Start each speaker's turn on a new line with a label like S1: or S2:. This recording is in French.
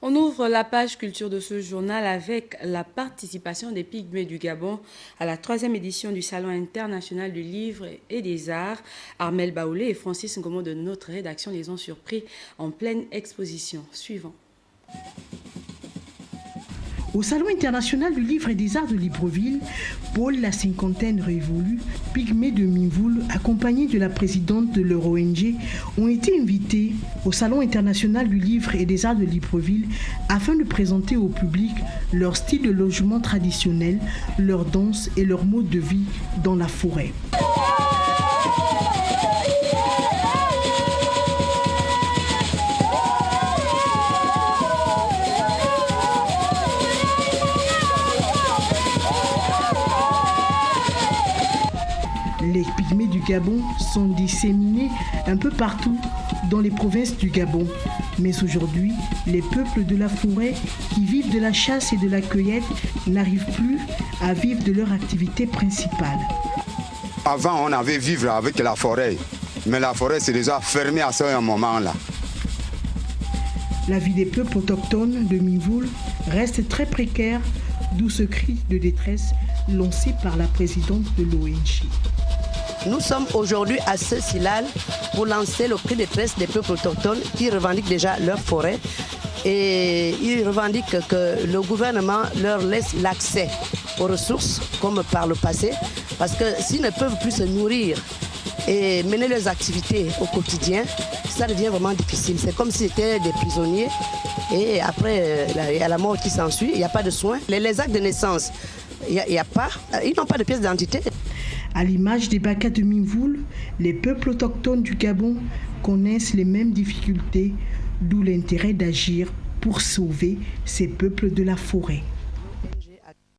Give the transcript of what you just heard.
S1: On ouvre la page culture de ce journal avec la participation des Pygmées du Gabon à la 3e édition du Salon international du livre et des arts. Armel Baoulé et Francis Ngomo de notre rédaction les ont surpris en pleine exposition. Suivant.
S2: Au Salon international du livre et des arts de Libreville, Paul, la cinquantaine révolue, Pygmée de Minvoul, accompagné de la présidente de leur ONG, ont été invités au Salon international du livre et des arts de Libreville afin de présenter au public leur style de logement traditionnel, leur danse et leur mode de vie dans la forêt. Les Pygmées du Gabon sont disséminés un peu partout dans les provinces du Gabon. Mais aujourd'hui, les peuples de la forêt qui vivent de la chasse et de la cueillette n'arrivent plus à vivre de leur activité principale.
S3: Avant, on avait vivre avec la forêt, mais la forêt s'est déjà fermée à ce moment-là.
S2: La vie des peuples autochtones de Minvoul reste très précaire, d'où ce cri de détresse lancé par la présidente de l'ONG.
S4: Nous sommes aujourd'hui à Ceux-Silal pour lancer le cri de détresse des peuples autochtones qui revendiquent déjà leur forêt et ils revendiquent que le gouvernement leur laisse l'accès aux ressources comme par le passé parce que s'ils ne peuvent plus se nourrir et mener leurs activités au quotidien, ça devient vraiment difficile. C'est comme s'ils étaient des prisonniers et après il y a la mort qui s'ensuit, il n'y a pas de soins. Les actes de naissance, il y a pas, ils n'ont pas de pièce d'identité.
S2: À l'image des Baka de Minvoul, les peuples autochtones du Gabon connaissent les mêmes difficultés, d'où l'intérêt d'agir pour sauver ces peuples de la forêt.